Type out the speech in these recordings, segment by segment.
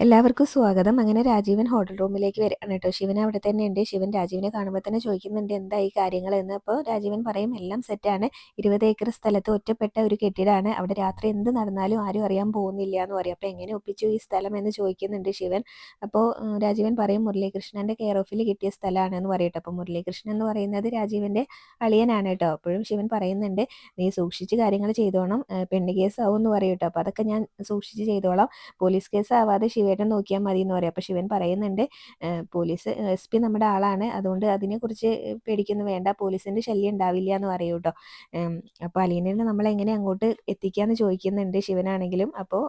എല്ലാവർക്കും സ്വാഗതം. അങ്ങനെ രാജീവൻ ഹോട്ടൽ റൂമിലേക്ക് വരികയാണ് കേട്ടോ. ശിവൻ അവിടെ തന്നെ ഉണ്ട്. ശിവൻ രാജീവിനെ കാണുമ്പോൾ തന്നെ ചോദിക്കുന്നുണ്ട് എന്തായി കാര്യങ്ങളെന്ന്. അപ്പോൾ രാജീവൻ പറയും എല്ലാം സെറ്റാണ്. 20 ഏക്കർ സ്ഥലത്ത് ഒറ്റപ്പെട്ട ഒരു കെട്ടിടമാണ്. അവിടെ രാത്രി എന്ത് നടന്നാലും ആരും അറിയാൻ പോകുന്നില്ല എന്ന് പറയും. അപ്പോൾ എങ്ങനെ ഒപ്പിച്ചു ഈ സ്ഥലം എന്ന് ചോദിക്കുന്നുണ്ട് ശിവൻ. അപ്പോൾ രാജീവൻ പറയും മുരളീകൃഷ്ണൻ്റെ കെയർ ഓഫിൽ കിട്ടിയ സ്ഥലമാണ് എന്ന് പറയട്ടോ. അപ്പോൾ മുരളീകൃഷ്ണൻ എന്ന് പറയുന്നത് രാജീവിൻ്റെ അളിയനാണ് കേട്ടോ. അപ്പോഴും ശിവൻ പറയുന്നുണ്ട് നീ സൂക്ഷിച്ച് കാര്യങ്ങൾ ചെയ്തോണം, പെണ്ണ് കേസ് ആവും എന്ന് പറയും കേട്ടോ. അപ്പോൾ അതൊക്കെ ഞാൻ സൂക്ഷിച്ച് ചെയ്തോളാം, പോലീസ് കേസ് ആവാതെ ശിവേട്ടൻ നോക്കിയാൽ മതി എന്ന് പറയും. അപ്പോൾ ശിവൻ പറയുന്നുണ്ട് പോലീസ് SP നമ്മുടെ ആളാണ്, അതുകൊണ്ട് അതിനെക്കുറിച്ച് പേടിക്കൊന്നും വേണ്ട, പോലീസിൻ്റെ ശല്യം ഉണ്ടാവില്ല എന്ന് പറയൂ കേട്ടോ. അപ്പോൾ അലീനെ നമ്മളെങ്ങനെ അങ്ങോട്ട് എത്തിക്കാമെന്ന് ചോദിക്കുന്നുണ്ട് ശിവനാണെങ്കിലും. അപ്പോൾ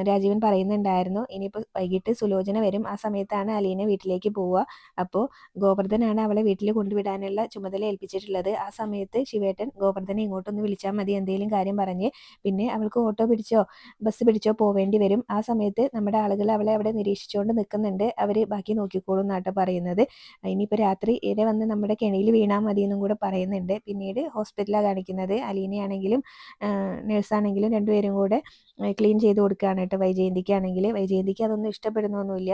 രാജീവൻ പറയുന്നുണ്ടായിരുന്നു ഇനിയിപ്പോൾ വൈകിട്ട് സുലോചന വരും, ആ സമയത്താണ് അലീനെ വീട്ടിലേക്ക് പോവുക. അപ്പോൾ ഗോവർദ്ധനാണ് അവളെ വീട്ടിൽ കൊണ്ടുവിടാനുള്ള ചുമതല ഏൽപ്പിച്ചിട്ടുള്ളത്. ആ സമയത്ത് ശിവേട്ടൻ ഗോവർദ്ധനെ ഇങ്ങോട്ടൊന്ന് വിളിച്ചാൽ മതി, എന്തെങ്കിലും കാര്യം പറഞ്ഞ്. പിന്നെ അവൾക്ക് ഓട്ടോ പിടിച്ചോ ബസ് പിടിച്ചോ പോവേണ്ടി വരും. ആ സമയത്ത് നമ്മുടെ ആളുകൾ അവളെ അവിടെ നിരീക്ഷിച്ചുകൊണ്ട് നിൽക്കുന്നുണ്ട്, അവർ ബാക്കി നോക്കിക്കോളും എന്നാട്ടോ പറയുന്നത്. ഇനിയിപ്പോൾ രാത്രി ഇരെ വന്ന് നമ്മുടെ കെണിയിൽ വീണാൽ മതി എന്നും കൂടെ പറയുന്നുണ്ട്. പിന്നീട് ഹോസ്പിറ്റലാണ് കാണിക്കുന്നത്. അലീനയാണെങ്കിലും നേഴ്സാണെങ്കിലും രണ്ടുപേരും കൂടെ ക്ലീൻ ചെയ്ത് കൊടുക്കുകയാണ് കേട്ടോ. വൈജയന്തിക്ക് അതൊന്നും ഇഷ്ടപ്പെടുന്നൊന്നുമില്ല.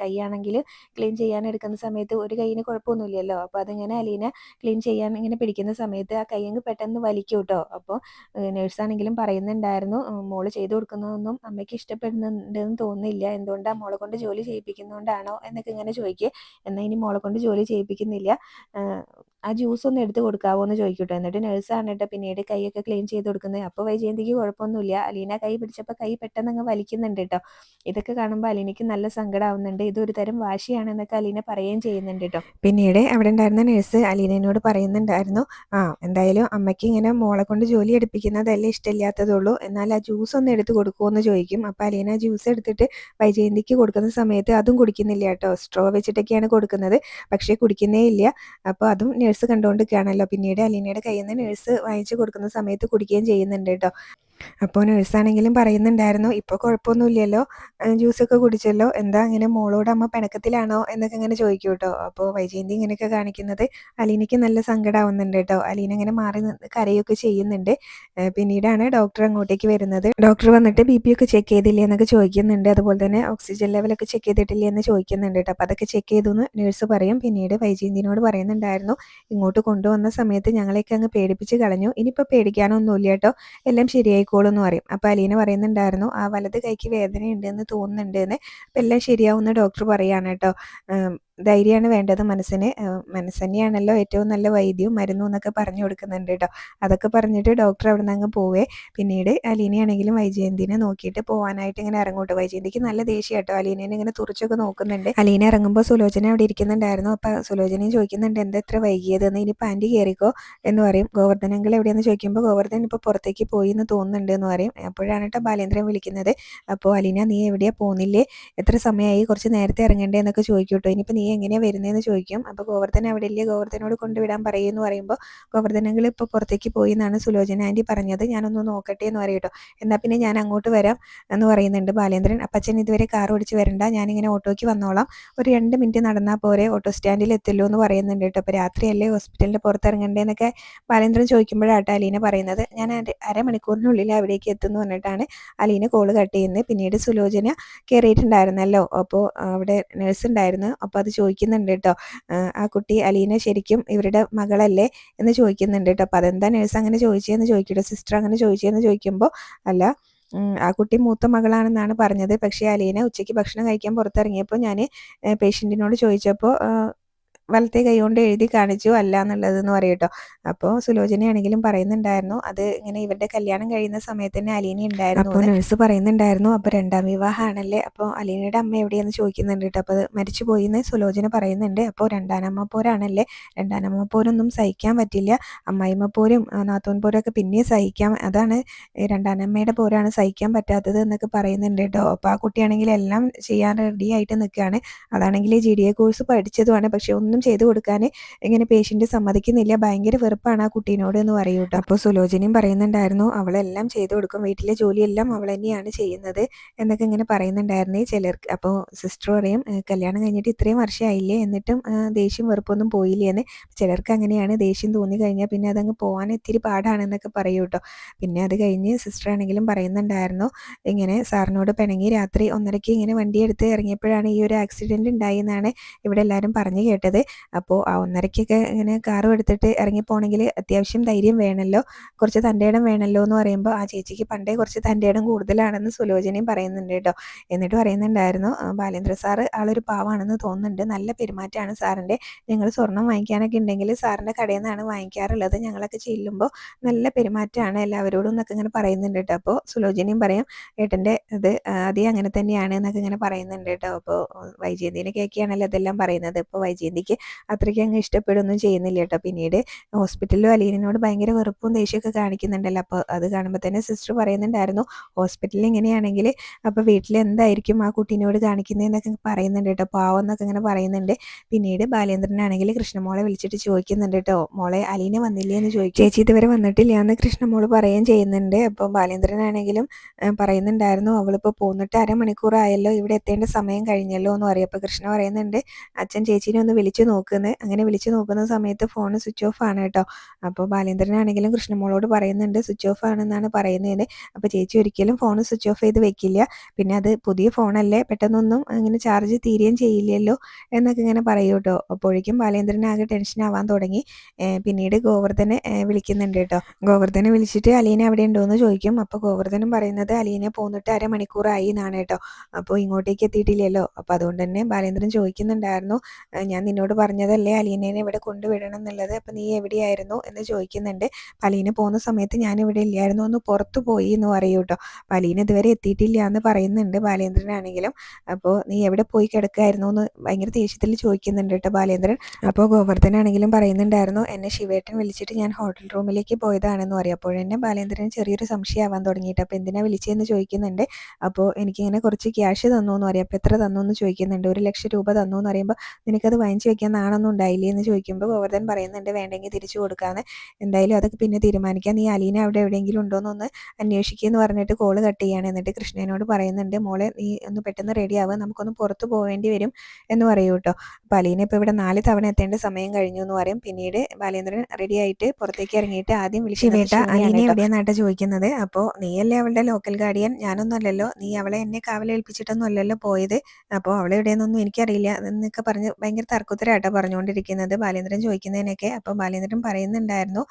കൈയാണെങ്കിൽ ക്ലീൻ ചെയ്യാൻ എടുക്കുന്ന സമയത്ത് ഒരു കൈയിന് കുഴപ്പമൊന്നുമില്ലല്ലോ. അപ്പോൾ അതിങ്ങനെ അലീന ക്ലീൻ ചെയ്യാൻ ഇങ്ങനെ പിടിക്കുന്ന സമയത്ത് ആ കൈ അങ്ങ് പെട്ടെന്ന് വലിക്കും കേട്ടോ. അപ്പോൾ നേഴ്സാണെങ്കിലും പറയുന്നുണ്ടായിരുന്നു മോള് ചെയ്തു കൊടുക്കുന്നതൊന്നും അമ്മയ്ക്ക് ഇഷ്ടപ്പെടുന്നുണ്ടെന്ന് തോന്നുന്നില്ല, എന്തുകൊണ്ടാണ് മോളെ കൊണ്ട് ജോലി ചെയ്യിപ്പിക്കുന്നതുകൊണ്ടാണോ എന്നൊക്കെ ഇങ്ങനെ ചോദിക്കുക. എന്നാൽ ഇനി മോളെ കൊണ്ട് ജോലി ചെയ്യിപ്പിക്കുന്നില്ല, ആ ജ്യൂസ് ഒന്ന് എടുത്ത് കൊടുക്കാവോ എന്ന് ചോദിക്കട്ടോ. എന്നിട്ട് നേഴ്സാണ് കേട്ടോ പിന്നീട് കൈയൊക്കെ ക്ലീൻ ചെയ്ത് കൊടുക്കുന്നത്. അപ്പോൾ വൈജയന്തിക്ക് കുഴപ്പമൊന്നുമില്ല. അലീന കൈ പിടിച്ചപ്പോൾ കൈ പെട്ടെന്ന് അങ്ങ് വലിക്കുന്നുണ്ട് കേട്ടോ. ഇതൊക്കെ കാണുമ്പോൾ അലീനയ്ക്ക് നല്ല സങ്കടമാവുന്നുണ്ട്. ഇതൊരു തരം വാശിയാണെന്നൊക്കെ അലീന പറയുകയും ചെയ്യുന്നുണ്ട് കേട്ടോ. പിന്നീട് അവിടെ ഉണ്ടായിരുന്ന നേഴ്സ് അലീനയോട് പറയുന്നുണ്ടായിരുന്നു എന്തായാലും അമ്മയ്ക്ക് ഇങ്ങനെ മോളെ കൊണ്ട് ജോലി എടുപ്പിക്കുന്നതല്ലേ ഇഷ്ടമില്ലാത്തതുള്ളൂ, എന്നാൽ ആ ജ്യൂസ് ഒന്ന് എടുത്ത് കൊടുക്കുമോ എന്ന് ചോദിക്കും. അപ്പോൾ അലീന ജ്യൂസ് എടുത്തിട്ട് വൈജയന്തിക്ക് കൊടുക്കുന്ന സമയത്ത് അതും കുടിക്കുന്നില്ല കേട്ടോ. സ്ട്രോ വെച്ചിട്ടൊക്കെയാണ് കൊടുക്കുന്നത്, പക്ഷേ കുടിക്കുന്നേ ഇല്ല. അപ്പോൾ അതും നേഴ്സ് കണ്ടുകൊണ്ടിരിക്കുകയാണല്ലോ. പിന്നീട് അലീനയുടെ കയ്യിൽ നിന്ന് നേഴ്സ് വാങ്ങിച്ച് കൊടുക്കുന്ന സമയത്ത് കുടിക്കുകയും ചെയ്യുന്നുണ്ട് കേട്ടോ. അപ്പോൾ നേഴ്സാണെങ്കിലും പറയുന്നുണ്ടായിരുന്നു ഇപ്പോൾ കുഴപ്പമൊന്നുമില്ലല്ലോ, ജ്യൂസൊക്കെ കുടിച്ചല്ലോ, എന്താ ഇങ്ങനെ മോളോട് അമ്മ പിണക്കത്തിലാണോ എന്നൊക്കെ ഇങ്ങനെ ചോദിക്കും കേട്ടോ. അപ്പോൾ വൈജയന്തി ഇങ്ങനെയൊക്കെ കാണിക്കുന്നത് അലീനയ്ക്ക് നല്ല സങ്കടമാവുന്നുണ്ട് കേട്ടോ. അലീന ഇങ്ങനെ മാറി കരയൊക്കെ ചെയ്യുന്നുണ്ട്. പിന്നീടാണ് ഡോക്ടർ അങ്ങോട്ടേക്ക് വരുന്നത്. ഡോക്ടർ വന്നിട്ട് BP ഒക്കെ ചെക്ക് ചെയ്തില്ലേ എന്നൊക്കെ ചോദിക്കുന്നുണ്ട്. അതുപോലെ തന്നെ ഓക്സിജൻ ലെവലൊക്കെ ചെക്ക് ചെയ്തിട്ടില്ലേ എന്ന് ചോദിക്കുന്നുണ്ട് കേട്ടോ. അപ്പോൾ അതൊക്കെ ചെക്ക് ചെയ്തു എന്ന് നേഴ്സ് പറയും. പിന്നീട് വൈജയന്തിനോട് പറയുന്നുണ്ടായിരുന്നു ഇങ്ങോട്ട് കൊണ്ടുവന്ന സമയത്ത് ഞങ്ങളെയൊക്കെ അങ്ങ് പേടിപ്പിച്ച് കളഞ്ഞു, ഇനിയിപ്പോൾ പേടിക്കാനൊന്നുമില്ല കേട്ടോ, എല്ലാം ശരിയായിക്കോളും എന്ന് പറയും. അപ്പോൾ അലീന പറയുന്നുണ്ടായിരുന്നു ആ വലത് കൈക്ക് വേദനയുണ്ടെന്ന് തോന്നുന്നുണ്ട് എന്ന്. അപ്പോൾ എല്ലാം ശരിയാവുമെന്ന് ഡോക്ടർ പറയാണ് കേട്ടോ. ധൈര്യമാണ് വേണ്ടത് മനസ്സിന്, മനസ്സ് തന്നെയാണല്ലോ ഏറ്റവും നല്ല വൈദ്യവും മരുന്നും എന്നൊക്കെ പറഞ്ഞു കൊടുക്കുന്നുണ്ട് കേട്ടോ. അതൊക്കെ പറഞ്ഞിട്ട് ഡോക്ടർ അവിടെ നിന്ന് അങ്ങ് പോവേ. പിന്നീട് അലീനയാണെങ്കിലും വൈജയന്തിനെ നോക്കിയിട്ട് പോകാനായിട്ട് ഇങ്ങനെ ഇറങ്ങോട്ടോ. വൈജയന്തിക്ക് നല്ല ദേഷ്യം കേട്ടോ, അലീനേനെ ഇങ്ങനെ തുറച്ചൊക്കെ നോക്കുന്നുണ്ട്. അലീന ഇറങ്ങുമ്പോൾ സുലോചന അവിടെ ഇരിക്കുന്നുണ്ടായിരുന്നു. അപ്പോൾ സുലോചനയും ചോദിക്കുന്നുണ്ട് എന്താ ഇത്ര വൈകിയതെന്ന്, ഇനി പാൻറ്റി കയറിക്കോ എന്ന് പറയും. ഗോവർദ്ധൻ അങ്കിൾ എവിടെയെന്ന് ചോദിക്കുമ്പോൾ ഗോവർദ്ധൻ ഇപ്പോൾ പുറത്തേക്ക് പോയി എന്ന് തോന്നുന്നുണ്ട് എന്ന് പറയും. അപ്പോഴാണ് കേട്ടോ ബാലേന്ദ്രൻ വിളിക്കുന്നത്. അപ്പോൾ അലീന നീ എവിടെയാണ് പോകുന്നില്ലേ, എത്ര സമയമായി, കുറച്ച് നേരത്തെ ഇറങ്ങണ്ടേ എന്നൊക്കെ ചോദിക്കും കേട്ടോ. ഇനിയിപ്പോൾ നീ എങ്ങനെയാണ് വരുന്നതെന്ന് ചോദിക്കും. അപ്പോൾ ഗോവർദ്ധൻ അവിടെ ഇല്ലേ, ഗോവർദ്ധനോട് കൊണ്ടുവിടാൻ പറയുമെന്ന് പറയുമ്പോൾ ഗോവർദ്ധൻ അങ്കിൾ ഇപ്പോൾ പുറത്തേക്ക് പോയി എന്നാണ് സുലോചന ആൻറ്റി പറഞ്ഞത്, ഞാനൊന്ന് നോക്കട്ടെ എന്ന് പറയും കേട്ടോ. എന്നാൽ പിന്നെ ഞാൻ അങ്ങോട്ട് വരാം എന്ന് പറയുന്നുണ്ട് ബാലേന്ദ്രൻ. അപ്പച്ചൻ ഇതുവരെ കാർ ഓടിച്ച് വരണ്ട, ഞാനിങ്ങനെ ഓട്ടോയ്ക്ക് വന്നോളാം, ഒരു 2 മിനിറ്റ് നടന്നാൽ പോരെ, ഓട്ടോ സ്റ്റാൻഡിൽ എത്തുമല്ലോ എന്ന് പറയുന്നുണ്ട് കേട്ടോ. അപ്പോൾ രാത്രിയല്ലേ ഹോസ്പിറ്റലിൻ്റെ പുറത്തിറങ്ങണ്ടേന്നൊക്കെ ബാലേന്ദ്രൻ ചോദിക്കുമ്പോഴാട്ടോ അലീന പറയുന്നത് ഞാൻ അരമണിക്കൂറിനുള്ളിൽ അവിടേക്ക് എത്തുമെന്ന് പറഞ്ഞിട്ടാണ് അലീന കോള് കട്ട് ചെയ്യുന്നത്. പിന്നീട് സുലോചന കയറിയിട്ടുണ്ടായിരുന്നല്ലോ, അപ്പോൾ അവിടെ നേഴ്സ് ഉണ്ടായിരുന്നു. അപ്പോൾ അത് ചോദിക്കുന്നുണ്ട് കേട്ടോ, ആ കുട്ടി അലീന ശരിക്കും ഇവരുടെ മകളല്ലേ എന്ന് ചോദിക്കുന്നുണ്ട് കേട്ടോ. അപ്പോൾ അതെന്താ നേഴ്സ് അങ്ങനെ ചോദിച്ചതെന്ന് ചോദിക്കട്ടോ, സിസ്റ്റർ അങ്ങനെ ചോദിച്ചതെന്ന് ചോദിക്കുമ്പോൾ അല്ല ആ കുട്ടി മൂത്ത മകളാണെന്നാണ് പറഞ്ഞത്, പക്ഷേ അലീന ഉച്ചയ്ക്ക് ഭക്ഷണം കഴിക്കാൻ പുറത്തിറങ്ങിയപ്പോൾ ഞാൻ പേഷ്യൻറ്റിനോട് ചോദിച്ചപ്പോൾ വലത്തെ കൈ കൊണ്ട് എഴുതി കാണിച്ചു അല്ല എന്നുള്ളതെന്ന് പറയും കേട്ടോ. അപ്പോൾ സുലോചനയാണെങ്കിലും പറയുന്നുണ്ടായിരുന്നു അത് ഇങ്ങനെ ഇവരുടെ കല്യാണം കഴിയുന്ന സമയത്ത് തന്നെ അലീന ഉണ്ടായിരുന്നു. അപ്പോൾ നഴ്സ് പറയുന്നുണ്ടായിരുന്നു അപ്പോൾ 2ാം വിവാഹമാണല്ലേ, അപ്പോൾ അലീനയുടെ അമ്മ എവിടെയെന്ന് ചോദിക്കുന്നുണ്ട് കേട്ടോ. അപ്പോൾ അത് മരിച്ചു പോയി എന്ന് സുലോചന പറയുന്നുണ്ട്. അപ്പോൾ 2ാം അമ്മ പോരാണല്ലേ, 2ാം അമ്മ പോരൊന്നും സഹിക്കാൻ പറ്റില്ല, അമ്മായിമ്മ പോരും നാത്തൂൻ പോരൊക്കെ പിന്നെയും സഹിക്കാം, അതാണ് 2ാം അമ്മയുടെ പോരാണ് സഹിക്കാൻ പറ്റാത്തത് എന്നൊക്കെ പറയുന്നുണ്ട് കേട്ടോ. അപ്പോൾ ആ കുട്ടിയാണെങ്കിൽ എല്ലാം ചെയ്യാൻ റെഡി ആയിട്ട് നിൽക്കുകയാണ്. അതാണെങ്കിൽ GDA കോഴ്സ് പഠിച്ചതുമാണ്, പക്ഷെ ഒന്നും ഒന്നും ചെയ്തു കൊടുക്കാൻ ഇങ്ങനെ പേഷ്യൻ്റ് സമ്മതിക്കുന്നില്ല, ഭയങ്കര വെറുപ്പാണ് ആ കുട്ടീനോട് എന്ന് പറയൂ കേട്ടോ. അപ്പോൾ സുലോചനയും പറയുന്നുണ്ടായിരുന്നു അവളെല്ലാം ചെയ്തു കൊടുക്കും, വീട്ടിലെ ജോലിയെല്ലാം അവൾ തന്നെയാണ് ചെയ്യുന്നത് എന്നൊക്കെ ഇങ്ങനെ പറയുന്നുണ്ടായിരുന്നേ ചിലർക്ക്. അപ്പോൾ സിസ്റ്റർ പറയും കല്യാണം കഴിഞ്ഞിട്ട് ഇത്രയും വർഷമായില്ലേ എന്നിട്ടും ദേഷ്യം വെറുപ്പൊന്നും പോയില്ലേ എന്ന്. ചിലർക്ക് അങ്ങനെയാണ്, ദേഷ്യം തോന്നി കഴിഞ്ഞാൽ പിന്നെ അതങ്ങ് പോകാൻ ഇത്തിരി പാടാണെന്നൊക്കെ പറയൂ കേട്ടോ. പിന്നെ അത് കഴിഞ്ഞ് സിസ്റ്റർ ആണെങ്കിലും പറയുന്നുണ്ടായിരുന്നു ഇങ്ങനെ സാറിനോട് പിണങ്ങി രാത്രി 1:30 ഇങ്ങനെ വണ്ടിയെടുത്ത് ഇറങ്ങിയപ്പോഴാണ് ഈ ഒരു ആക്സിഡൻറ്റ് ഉണ്ടായെന്നാണ് ഇവിടെ എല്ലാവരും പറഞ്ഞു കേട്ടത്. അപ്പോൾ ആ 1:30 ഇങ്ങനെ കാറും എടുത്തിട്ട് ഇറങ്ങിപ്പോണെങ്കിൽ അത്യാവശ്യം ധൈര്യം വേണമല്ലോ, കുറച്ച് തൻ്റെയിടം വേണമല്ലോ എന്ന് പറയുമ്പോൾ ആ ചേച്ചിക്ക് പണ്ടേ കുറച്ച് തൻ്റെയിടം കൂടുതലാണെന്ന് സുലോചനയും പറയുന്നുണ്ട് കേട്ടോ. എന്നിട്ട് പറയുന്നുണ്ടായിരുന്നു ബാലേന്ദ്ര സാറ് ആളൊരു പാവാണെന്ന് തോന്നുന്നുണ്ട്, നല്ല പെരുമാറ്റമാണ് സാറിൻ്റെ, ഞങ്ങൾ സ്വർണം വാങ്ങിക്കാനൊക്കെ ഉണ്ടെങ്കിൽ സാറിൻ്റെ കടയിൽ നിന്നാണ് വാങ്ങിക്കാറുള്ളത്, ഞങ്ങളൊക്കെ ചെല്ലുമ്പോൾ നല്ല പെരുമാറ്റമാണ് എല്ലാവരോടും എന്നൊക്കെ ഇങ്ങനെ പറയുന്നുണ്ട് കേട്ടോ. അപ്പോൾ സുലോചനയും പറയും ഏട്ടൻ്റെ ഇത് അതേ അങ്ങനെ തന്നെയാണ് എന്നൊക്കെ ഇങ്ങനെ പറയുന്നുണ്ട് കേട്ടോ. അപ്പോൾ വൈജയന്തിനെ കേൾക്കുകയാണല്ലോ അതെല്ലാം പറയുന്നത്. ഇപ്പോൾ വൈജയന്തിക്ക് അത്രയ്ക്ക് അങ്ങ് ഇഷ്ടപ്പെടുകയൊന്നും ചെയ്യുന്നില്ല കേട്ടോ. പിന്നീട് ഹോസ്പിറ്റലിലും അലീനോട് ഭയങ്കര വെറുപ്പും ദേഷ്യമൊക്കെ കാണിക്കുന്നുണ്ടല്ലോ. അപ്പോൾ അത് കാണുമ്പോൾ തന്നെ സിസ്റ്റർ പറയുന്നുണ്ടായിരുന്നു ഹോസ്പിറ്റലിൽ ഇങ്ങനെയാണെങ്കിൽ അപ്പോൾ വീട്ടിൽ എന്തായിരിക്കും ആ കുട്ടീനോട് കാണിക്കുന്നതെന്നൊക്കെ പറയുന്നുണ്ട് കേട്ടോ, പാവം എന്നൊക്കെ ഇങ്ങനെ പറയുന്നുണ്ട്. പിന്നീട് ബാലേന്ദ്രനാണെങ്കിൽ കൃഷ്ണമോളെ വിളിച്ചിട്ട് ചോദിക്കുന്നുണ്ട് കേട്ടോ, മോളെ അലീന വന്നില്ലേ എന്ന് ചോദിക്കും. ചേച്ചി ഇതുവരെ വന്നിട്ടില്ല എന്ന് കൃഷ്ണമോള് പറയുകയും ചെയ്യുന്നുണ്ട്. അപ്പോൾ ബാലേന്ദ്രനാണെങ്കിലും പറയുന്നുണ്ടായിരുന്നു അവളിപ്പോൾ പോന്നിട്ട് അരമണിക്കൂറായല്ലോ, ഇവിടെ എത്തേണ്ട സമയം കഴിഞ്ഞല്ലോ എന്ന് പറയും. അപ്പോൾ കൃഷ്ണ പറയുന്നുണ്ട് അച്ഛൻ ചേച്ചീനെ ഒന്ന് വിളിച്ചു നോക്കുന്നത്. അങ്ങനെ വിളിച്ചു നോക്കുന്ന സമയത്ത് ഫോൺ സ്വിച്ച് ഓഫ് ആണ് കേട്ടോ. അപ്പോൾ ബാലേന്ദ്രനാണെങ്കിലും കൃഷ്ണമോളോട് പറയുന്നുണ്ട് സ്വിച്ച് ഓഫ് ആണെന്നാണ് പറയുന്നത്. അപ്പോൾ ചേച്ചി ഒരിക്കലും ഫോൺ സ്വിച്ച് ഓഫ് ചെയ്ത് വെക്കില്ല, പിന്നെ അത് പുതിയ ഫോണല്ലേ പെട്ടെന്നൊന്നും അങ്ങനെ ചാർജ് തീരുകയും ചെയ്യില്ലല്ലോ എന്നൊക്കെ ഇങ്ങനെ പറയൂ കേട്ടോ. അപ്പോഴേക്കും ബാലേന്ദ്രനാകെ ടെൻഷൻ ആവാൻ തുടങ്ങി. പിന്നീട് ഗോവർദ്ധനെ വിളിക്കുന്നുണ്ട് കേട്ടോ. ഗോവർദ്ധനെ വിളിച്ചിട്ട് അലീന അവിടെ ഉണ്ടോ എന്ന് ചോദിക്കും. അപ്പോൾ ഗോവർദ്ധനും പറയുന്നത് അലീന പോന്നിട്ട് അരമണിക്കൂറായി എന്നാണ് കേട്ടോ. അപ്പോൾ ഇങ്ങോട്ടേക്ക് എത്തിയിട്ടില്ലല്ലോ. അപ്പോൾ അതുകൊണ്ട് തന്നെ ബാലേന്ദ്രൻ ചോദിക്കുന്നുണ്ടായിരുന്നു ഞാൻ നിന്നോട് പറഞ്ഞതല്ലേ അലീനേനെ ഇവിടെ കൊണ്ടുവിടണം എന്നുള്ളത്, അപ്പോൾ നീ എവിടെയായിരുന്നു എന്ന് ചോദിക്കുന്നുണ്ട്. അലീന പോകുന്ന സമയത്ത് ഞാൻ ഇവിടെ ഇല്ലായിരുന്നു, ഒന്ന് പുറത്തു പോയി എന്ന് പറയൂ കേട്ടോ. അപ്പോൾ അലീന ഇതുവരെ എത്തിയിട്ടില്ല എന്ന് പറയുന്നുണ്ട് ബാലേന്ദ്രനാണെങ്കിലും. അപ്പോൾ നീ എവിടെ പോയി കിടക്കായിരുന്നു എന്ന് ഭയങ്കര ദേഷ്യത്തിൽ ചോദിക്കുന്നുണ്ട് കേട്ടോ ബാലേന്ദ്രൻ. അപ്പോൾ ഗോവർദ്ധനാണെങ്കിലും പറയുന്നുണ്ടായിരുന്നു എന്നെ ശിവേട്ടൻ വിളിച്ചിട്ട് ഞാൻ ഹോട്ടൽ റൂമിലേക്ക് പോയതാണെന്ന് പറയും. അപ്പോഴെന്നെ ബാലേന്ദ്രന് ചെറിയൊരു സംശയമാവാൻ തുടങ്ങിയിട്ട് അപ്പോൾ എന്തിനാ വിളിച്ചതെന്ന് ചോദിക്കുന്നുണ്ട്. അപ്പോൾ എനിക്കിങ്ങനെ കുറച്ച് ക്യാഷ് തന്നു എന്ന് പറയും. അപ്പോൾ എത്ര തന്നു എന്ന് ചോദിക്കുന്നുണ്ട്. 1,00,000 രൂപ തന്നു എന്ന് പറയുമ്പോൾ നിനക്കത് വാങ്ങിച്ചു വെക്കാൻ നാണൊന്നും ഉണ്ടായില്ലേ എന്ന് ചോദിക്കുമ്പോൾ ഗോവർദ്ധൻ പറയുന്നുണ്ട് വേണ്ടെങ്കിൽ തിരിച്ചു കൊടുക്കാമെന്ന്, എന്തായാലും അതൊക്കെ പിന്നെ തീരുമാനിക്കാം, നീ അലീന അവിടെ എവിടെയെങ്കിലും ഉണ്ടോ എന്നൊന്ന് അന്വേഷിക്കുക എന്ന് പറഞ്ഞിട്ട് കോള് കട്ട് ചെയ്യാണ്. എന്നിട്ട് കൃഷ്ണനോട് പറയുന്നുണ്ട് മോളെ നീ ഒന്ന് പെട്ടെന്ന് റെഡി ആവുക, നമുക്കൊന്ന് പുറത്ത് പോവേണ്ടി വരും എന്ന് പറയൂ കേട്ടോ. അപ്പോൾ അലീന ഇപ്പോൾ ഇവിടെ 4 തവണ എത്തേണ്ട സമയം കഴിഞ്ഞു എന്ന് പറയും. പിന്നീട് ബാലേന്ദ്രൻ റെഡി ആയിട്ട് പുറത്തേക്ക് ഇറങ്ങിയിട്ട് ആദ്യം വിളിച്ചിട്ട് അലീന എവിടെയെന്നാട്ടോ ചോദിക്കുന്നത്. അപ്പോൾ നീയല്ലേ അവളുടെ ലോക്കൽ ഗാർഡിയൻ, ഞാനൊന്നും അല്ലല്ലോ, നീ അവളെ എന്നെ കാവലേൽപ്പിച്ചിട്ടൊന്നും അല്ലല്ലോ പോയത്, അപ്പോൾ അവളെ എവിടെയെന്നൊന്നും എനിക്കറിയില്ല എന്നൊക്കെ പറഞ്ഞ് ഭയങ്കര തർക്കുത്തരാട്ടോ പറഞ്ഞുകൊണ്ടിരിക്കുന്നത് ബാലേന്ദ്രൻ ചോദിക്കുന്നതിനൊക്കെ. അപ്പോൾ ബാലേന്ദ്രൻ പറയുന്നുണ്ടായിരുന്നു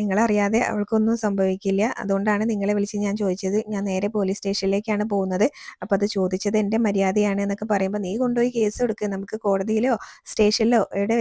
നിങ്ങളറിയാതെ അവൾക്കൊന്നും സംഭവിക്കില്ല, അതുകൊണ്ടാണ് നിങ്ങളെ വിളിച്ച് ഞാൻ ചോദിച്ചത്, ഞാൻ നേരെ പോലീസ് സ്റ്റേഷനിലേക്കാണ് പോകുന്നത്, അപ്പോൾ അത് ചോദിച്ചത് എൻ്റെ മര്യാദയാണ് എന്നൊക്കെ പറയുമ്പോൾ നീ കൊണ്ടുപോയി കേസ് എടുക്കുക, നമുക്ക് കോടതിയിലോ സ്റ്റേഷനിലോ എവിടെ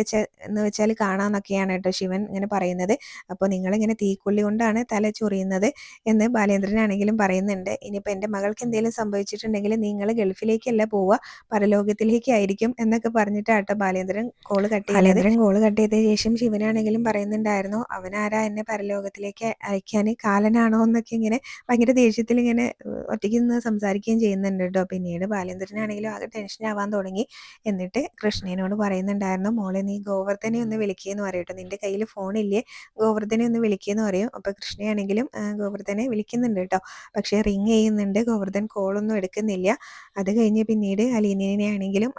എന്ന് വെച്ചാൽ കാണാമെന്നൊക്കെയാണ് കേട്ടോ ശിവൻ ഇങ്ങനെ പറയുന്നത്. അപ്പോൾ നിങ്ങളിങ്ങനെ തീക്കൊള്ളി കൊണ്ടാണ് തല ചൊറിയുന്നത് എന്ന് ബാലേന്ദ്രനാണെങ്കിലും പറയുന്നുണ്ട്. ഇനിയിപ്പോൾ എൻ്റെ മകൾക്ക് എന്തെങ്കിലും സംഭവിച്ചിട്ടുണ്ടെങ്കിൽ നിങ്ങൾ ഗൾഫിലേക്കല്ല പോവുക, പരലോകത്തിലേക്കായിരിക്കും എന്നൊക്കെ പറഞ്ഞിട്ടാട്ടോ ബാലേന്ദ്രൻ കോള് കട്ട് ചെയ്ത ശേഷം ശിവനാണെങ്കിലും പറയുന്നുണ്ടായിരുന്നു അവനാരാ എന്നെ പരലോകത്തിലേക്ക് അയക്കാൻ, കാലനാണോ എന്നൊക്കെ ഇങ്ങനെ ഭയങ്കര ദേഷ്യത്തിൽ ഇങ്ങനെ ഒറ്റയ്ക്ക് നിന്ന് സംസാരിക്കുകയും ചെയ്യുന്നുണ്ട് കേട്ടോ. പിന്നീട് ബാലേന്ദ്രനാണെങ്കിലും ആകെ ടെൻഷൻ ആവാൻ തുടങ്ങി. എന്നിട്ട് കൃഷ്ണനോട് പറയുന്നുണ്ടായിരുന്നു മോളെ നീ ഗോവർദ്ധനെ ഒന്ന് വിളിക്കുകയെന്ന് പറയും കേട്ടോ, നിന്റെ കയ്യിൽ ഫോണില്ലേ ഗോവർദ്ധനെ ഒന്ന് വിളിക്കുകയെന്ന് പറയും. അപ്പോൾ കൃഷ്ണയാണെങ്കിലും ഗോവർദ്ധനെ വിളിക്കുന്നുണ്ട് കേട്ടോ, പക്ഷേ റിങ് ചെയ്യുന്നുണ്ട്, ഗോവർദ്ധൻ കോളൊന്നും എടുക്കുന്നില്ല. അത് കഴിഞ്ഞ് പിന്നീട് അലീനയെ ആണെങ്കിലും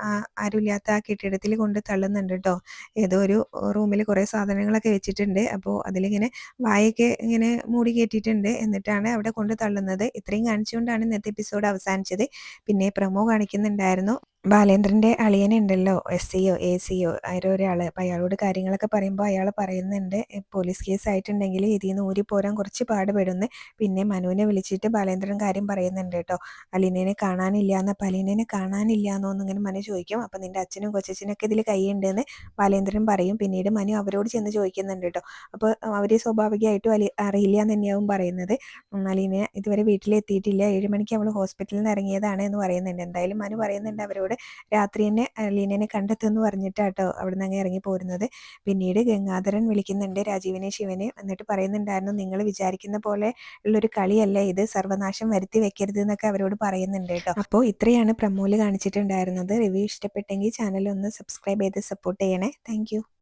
ആരുമില്ലാത്ത ആ കെട്ടിടത്തിൽ കൊണ്ട് തള്ളുന്നുണ്ട് കേട്ടോ. ഏതോ ഒരു റൂമിൽ കുറേ സാധനങ്ങളൊക്കെ വെച്ചിട്ടുണ്ട്. അപ്പോൾ അതിലിങ്ങനെ വായൊക്കെ ഇങ്ങനെ മൂടി കയറ്റിയിട്ടുണ്ട്, എന്നിട്ടാണ് അവിടെ കൊണ്ട് തള്ളുന്നത്. ഇത്രയും കാണിച്ചുകൊണ്ടാണ് ഇന്നത്തെ എപ്പിസോഡ് അവസാനിച്ചത്. പിന്നെ പ്രൊമോ കാണിക്കുന്നുണ്ടായിരുന്നു ബാലേന്ദ്രൻ്റെ അളിയനുണ്ടല്ലോ SCO ACO ആരോ ഒരാൾ, അപ്പോൾ അയാളോട് കാര്യങ്ങളൊക്കെ പറയുമ്പോൾ അയാൾ പറയുന്നുണ്ട് പോലീസ് കേസ് ആയിട്ടുണ്ടെങ്കിൽ ഇതിൽ നിന്ന് ഊരിപ്പോരാൻ കുറച്ച് പാടുപെടുന്നു. പിന്നെ മനുവിനെ വിളിച്ചിട്ട് ബാലേന്ദ്രൻ കാര്യം പറയുന്നുണ്ട് കേട്ടോ, അലീനയെ കാണാനില്ല എന്ന്. അപ്പോൾ അലീനയെ കാണാനില്ല എന്നൊന്നിങ്ങനെ മനു ചോദിക്കും. അപ്പോൾ നിൻ്റെ അച്ഛനും കൊച്ചച്ഛനൊക്കെ ഇതിൽ കൈയുണ്ടെന്ന് ബാലേന്ദ്രൻ പറയും. പിന്നീട് മനു അവരോട് ചെന്ന് ചോദിക്കുന്നുണ്ട് കേട്ടോ. അപ്പോൾ അവർ സ്വാഭാവികമായിട്ടും അറിയില്ല എന്ന് തന്നെയാവും പറയുന്നത്. അലീന ഇതുവരെ വീട്ടിലെത്തിയിട്ടില്ല, 7 മണിക്ക് അവൾ ഹോസ്പിറ്റലിൽ നിന്ന് ഇറങ്ങിയതാണ് എന്ന് പറയുന്നുണ്ട്. എന്തായാലും മനു പറയുന്നുണ്ട് അവരോട് രാത്രി തന്നെ ലീനനെ കണ്ടെത്തുമെന്ന് പറഞ്ഞിട്ടാട്ടോ അവിടുന്ന് അങ്ങ് ഇറങ്ങി പോരുന്നത്. പിന്നീട് ഗംഗാധരൻ വിളിക്കുന്നുണ്ട് രാജീവിനെ ശിവനെ, എന്നിട്ട് പറയുന്നുണ്ടായിരുന്നു നിങ്ങൾ വിചാരിക്കുന്ന പോലെ ഉള്ളൊരു കളിയല്ല ഇത്, സർവനാശം വരുത്തി വെക്കരുത് എന്നൊക്കെ അവരോട് പറയുന്നുണ്ട് കേട്ടോ. അപ്പോൾ ഇത്രയാണ് പ്രമോല് കാണിച്ചിട്ടുണ്ടായിരുന്നത്. റിവ്യൂ ഇഷ്ടപ്പെട്ടെങ്കിൽ ചാനൽ ഒന്ന് സബ്സ്ക്രൈബ് ചെയ്ത് സപ്പോർട്ട് ചെയ്യണേ. താങ്ക്